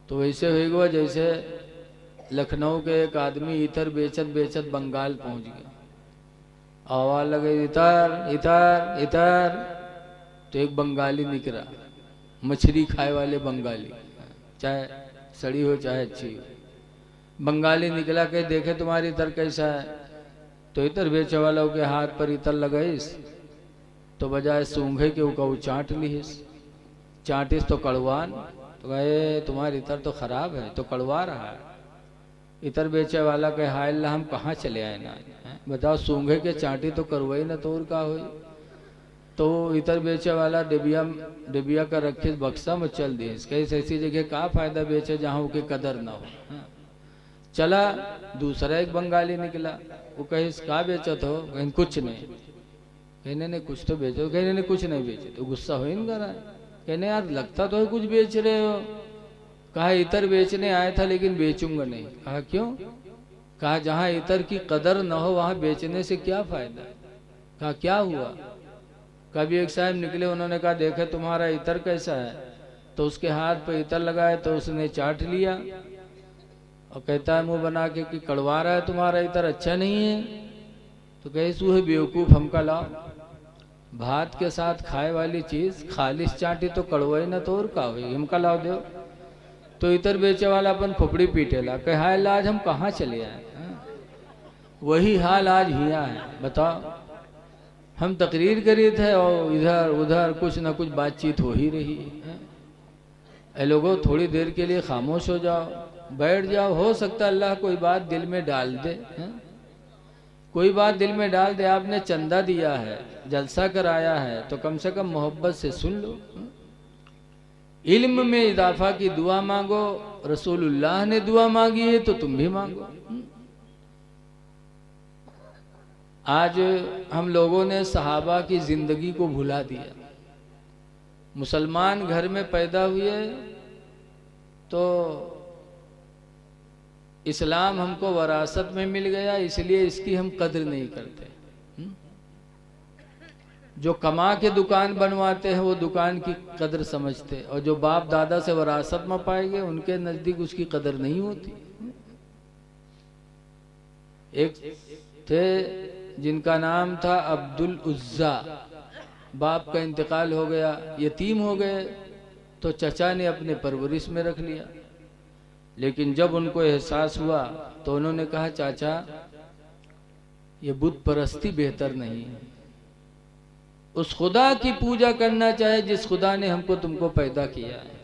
तो वैसे होगा जैसे लखनऊ के एक आदमी इतर बेचत बेचत बंगाल पहुंच गया, आवाज लगे इतर इतर इतर, तो एक बंगाली निकला, मछली खाए वाले बंगाली, चाहे सड़ी हो चाहे अच्छी हो, बंगाली निकला के देखे तुम्हारी इतर कैसा है, तो इतर बेचे वालों के हाथ पर इतर लगाइस, तो बजाय सूंघे के वो चाट लीस, चाटिस तो कड़वान, तो कहे तुम्हारी इतर तो खराब है, तो कड़वा रहा है। इतर बेचे वाला कहे हाय अल्लाह हम कहाँ चले आए ना, बताओ सूंघे के चाटी तो करवाई ना तो और का हो। तो इतर बेचे वाला डिबिया का रखे बक्सा में चल दिए, कहीं ऐसी जगह का फायदा बेचे जहाँ उसकी कदर ना हो। चला दूसरा एक बंगाली निकला, वो कहे का बेचत हो, कहीं कुछ नहीं, कहने ने कुछ तो बेचो, कहने ने कुछ नहीं बेचे, तो गुस्सा हो ही नहीं कर रहा है, कहने यार लगता तो है कुछ बेच रहे हो, कहा इतर बेचने आया था लेकिन बेचूंगा नहीं। कहा क्यों? कहा जहां इतर की कदर न हो वहां बेचने से क्या फायदा। कहा क्या हुआ? कभी एक साहब निकले, उन्होंने कहा देखे तुम्हारा इतर कैसा है, तो उसके हाथ पे इतर लगाए तो उसने चाट लिया और कहता है मुंह बना के कि कड़वा रहा है तुम्हारा इतर, अच्छा नहीं है। तो कहे सू है बेवकूफ, हमका लाओ, भात के साथ खाए वाली चीज खालिश चाटी तो कड़वाई ना तो और का हुई, हमका लाओ दो। तो इतर बेचे वाला अपन खोपड़ी पीटेला, कहे हाय आज हम कहाँ चले आए। वही हाल आज हिया है, बताओ हम तकरीर करी थे और इधर उधर कुछ ना कुछ बातचीत हो ही रही है। ए लोगों थोड़ी देर के लिए खामोश हो जाओ, बैठ जाओ, हो सकता है अल्लाह कोई बात दिल में डाल दे, कोई बात दिल में डाल दे। आपने चंदा दिया है, जलसा कराया है, तो कम से कम मोहब्बत से सुन लो। इल्म में इजाफा की दुआ मांगो, रसूलुल्लाह ने दुआ मांगी है तो तुम भी मांगो। आज हम लोगों ने सहाबा की जिंदगी को भुला दिया। मुसलमान घर में पैदा हुए तो इस्लाम हमको वरासत में मिल गया, इसलिए इसकी हम कद्र नहीं करते। जो कमा के दुकान बनवाते हैं वो दुकान की कदर समझते, और जो बाप दादा से वरासत में पाएंगे उनके नजदीक उसकी कदर नहीं होती। एक थे जिनका नाम था अब्दुल उज्जा, बाप का इंतकाल हो गया, यतीम हो गए, तो चचा ने अपने परवरिश में रख लिया। लेकिन जब उनको एहसास हुआ तो उन्होंने कहा चाचा ये बुत परस्ती बेहतर नहीं है, उस खुदा की पूजा करना चाहे जिस खुदा ने हमको तुमको पैदा किया है।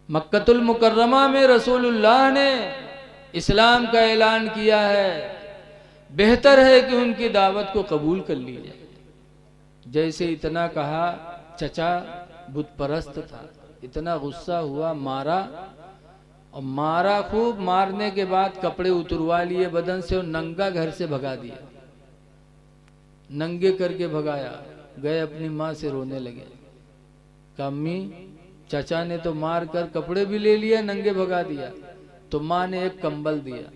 मक्कतुल मुकर्रमा में रसूलुल्लाह ने इस्लाम का ऐलान किया है, बेहतर है कि उनकी दावत को कबूल कर लिया। जैसे इतना कहा, चचा बुत परस्त था, इतना गुस्सा हुआ, मारा, और मारा खूब, मारने के बाद कपड़े उतरवा लिए बदन से और नंगा घर से भगा दिया, नंगे करके भगाया। गए अपनी माँ से रोने लगे, अम्मी चाचा ने तो मार कर कपड़े भी ले लिया, नंगे भगा दिया। तो माँ ने एक कंबल दिया,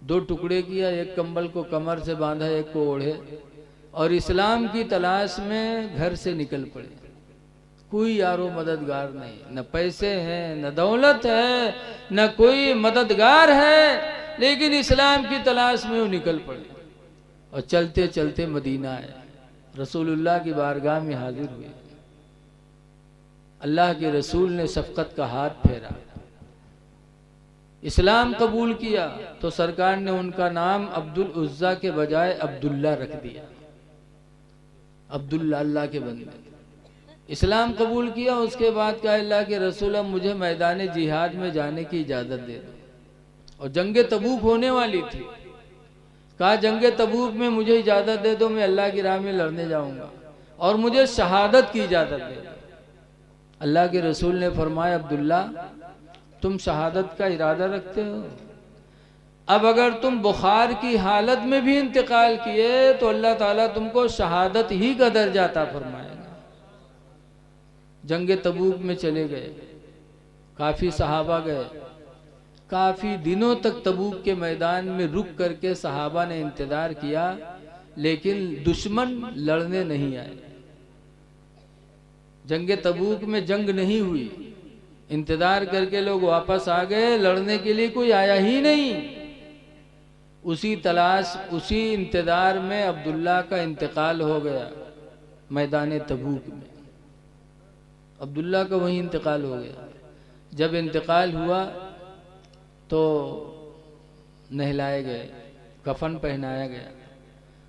2 टुकड़े किया, एक कंबल को कमर से बांधा, एक को ओढ़े, और इस्लाम की तलाश में घर से निकल पड़े। कोई यारो मददगार नहीं, न पैसे हैं, न दौलत है, न कोई मददगार है, लेकिन इस्लाम की तलाश में वो निकल पड़े और चलते चलते मदीना आए, रसूलुल्लाह की बारगाह में हाजिर हुए। अल्लाह के रसूल ने शफकत का हाथ फेरा, इस्लाम कबूल किया, तो सरकार ने उनका नाम अब्दुल उज्जा के बजाय अब्दुल्ला रख दिया। अब्दुल्ला अल्लाह के बंदे, इस्लाम कबूल किया। उसके बाद कहा अल्लाह के रसूल अब मुझे मैदान जिहाद में जाने की इजाज़त दे दो, और जंगे तबूक होने वाली थी। कहा जंगे तबूक में मुझे इजाज़त दे दो, मैं अल्लाह की राह में लड़ने जाऊंगा, और मुझे शहादत की इजाज़त दे दो। अल्लाह के रसूल ने फरमाया अब्दुल्ला तुम शहादत का इरादा रखते हो, अब अगर तुम बुखार की हालत में भी इंतकाल किए तो अल्लाह ताला तुमको शहादत ही का दर्जा अता फरमाएगा। जंगे तबूक में चले गए, काफी सहाबा गए, काफी दिनों तक तबूक के मैदान में रुक करके सहाबा ने इंतजार किया, लेकिन दुश्मन लड़ने नहीं आए। जंगे तबूक में जंग नहीं हुई, इंतजार करके लोग वापस आ गए, लड़ने के लिए कोई आया ही नहीं। उसी तलाश, उसी इंतजार में अब्दुल्ला का इंतकाल हो गया मैदान तबूक में। अब्दुल्ला का वहीं इंतकाल हो गया। जब इंतकाल हुआ तो नहलाए गए, कफन पहनाया गया।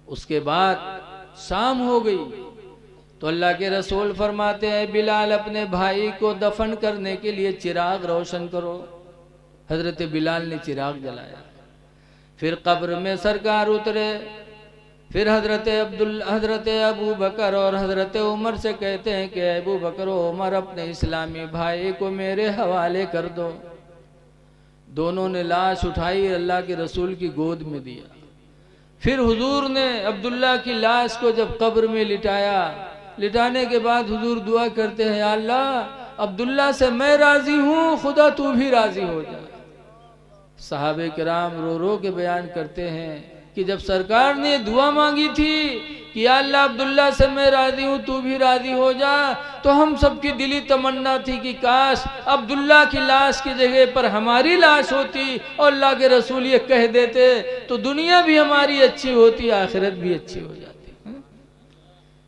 उसके बाद शाम हो गई तो अल्लाह के रसूल फरमाते हैं, बिलाल अपने भाई को दफन करने के लिए चिराग रोशन करो। हजरत बिलाल ने चिराग जलाया। फिर कब्र में सरकार उतरे। फिर हजरत अबू बकर और हजरत उमर से कहते हैं कि अबू बकर और उमर अपने इस्लामी भाई को मेरे हवाले कर दो। दोनों ने लाश उठाई, अल्लाह के रसूल की गोद में दिया। फिर हुजूर ने अब्दुल्ला की लाश को जब कब्र में लिटाया, लिटाने के बाद हुजूर दुआ करते हैं, या अल्लाह अब्दुल्ला से मैं राजी हूँ, खुदा तू भी राजी हो जा। सहाबे किराम रो रो के बयान करते हैं कि जब सरकार ने दुआ मांगी थी कि या अल्लाह अब्दुल्ला से मैं राजी हूँ, तू भी राजी हो जा, तो हम सबकी दिली तमन्ना थी कि काश अब्दुल्ला की लाश की जगह पर हमारी लाश होती और अल्लाह के रसूल ये कह देते तो दुनिया भी हमारी अच्छी होती, आखिरत भी अच्छी हो जाती।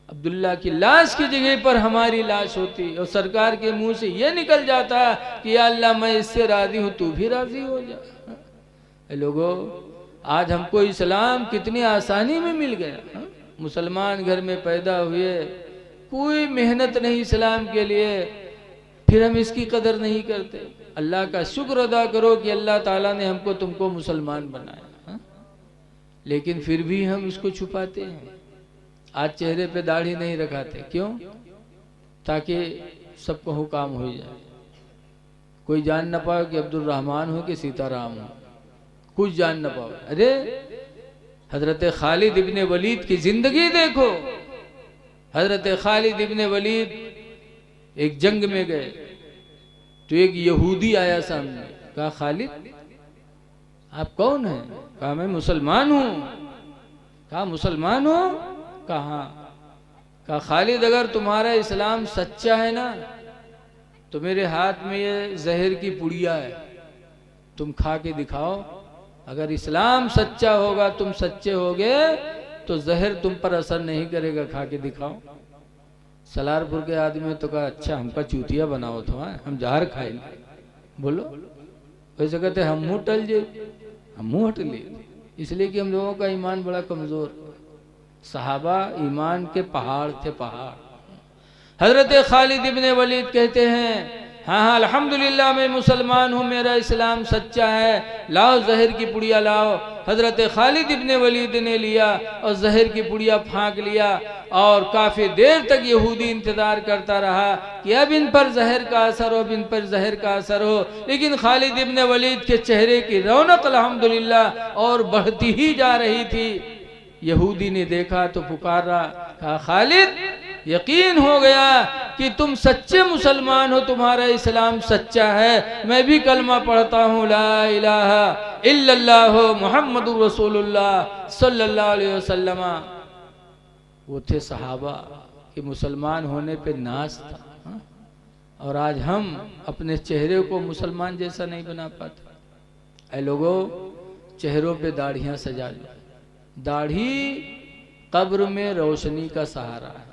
अब्दुल्ला की लाश की जगह पर हमारी लाश होती और सरकार के मुंह से यह निकल जाता कि या अल्लाह मैं इससे राजी हूँ, तू भी राजी हो जा। लोगों, आज हमको इस्लाम कितनी आसानी में मिल गया। मुसलमान घर में पैदा हुए, कोई मेहनत नहीं इस्लाम के लिए, फिर हम इसकी कदर नहीं करते। अल्लाह का शुक्र अदा करो कि अल्लाह ताला ने हमको तुमको मुसलमान बनाया। लेकिन फिर भी हम इसको छुपाते हैं। आज चेहरे पे दाढ़ी नहीं रखाते, क्यों? ताकि सबको हुकाम हो जाए, कोई जान न पाए कि अब्दुल रहमान हो कि सीताराम हो, कुछ जान न पाओ। अरे हजरत खालिद इब्ने वलीद की जिंदगी देखो। हजरत खालिद इब्ने वलीद एक जंग में गए तो एक यहूदी आया सामने, कहा खालिद आप कौन हैं? कहा मैं मुसलमान हूं। कहा मुसलमान हो? कहा खालिद अगर तुम्हारा इस्लाम सच्चा है ना तो मेरे हाथ में ये जहर की पुड़िया है, तुम खा के दिखाओ। अगर इस्लाम सच्चा होगा, तुम सच्चे होगे तो जहर तुम पर असर नहीं करेगा, खा के दिखाओ। सलारपुर के आदमी तो कहा अच्छा हमका चूतिया बनाओ तो हम जहर खाएंगे। बोलो वैसे कहते हम मुंह टल जे, हम मुंह हट लिए, इसलिए कि हम लोगों का ईमान बड़ा कमजोर। सहाबा ईमान के पहाड़ थे, पहाड़। हजरत खालिद इब्ने वलीद कहते हैं हाँ हाँ अल्हम्दुलिल्लाह मैं मुसलमान हूँ, मेरा इस्लाम सच्चा है, लाओ जहर की पुड़िया लाओ। हजरत खालिद इब्ने वलीद ने लिया और जहर की पुड़िया फाँक लिया और काफी देर तक यहूदी इंतजार करता रहा कि अब इन पर जहर का असर हो, अब इन पर जहर का असर हो। लेकिन खालिद इब्ने वलीद के चेहरे की रौनक अल्हम्दुलिल्लाह और बढ़ती ही जा रही थी। यहूदी ने देखा तो पुकारा, कहा खालिद यकीन हो गया कि तुम सच्चे मुसलमान हो, तुम्हारा इस्लाम सच्चा है। मैं भी कलमा पढ़ता हूँ, ला इलाहा इल्लल्लाह मुहम्मदुर रसूलुल्लाह सल्लल्लाहु अलैहि वसल्लम। वो थे सहाबा कि मुसलमान होने पे नाज था। और आज हम अपने चेहरे को मुसलमान जैसा नहीं बना पाते। ऐ लोगों, चेहरों पे दाढ़ियां सजा लो। दाढ़ी कब्र में रोशनी का सहारा है।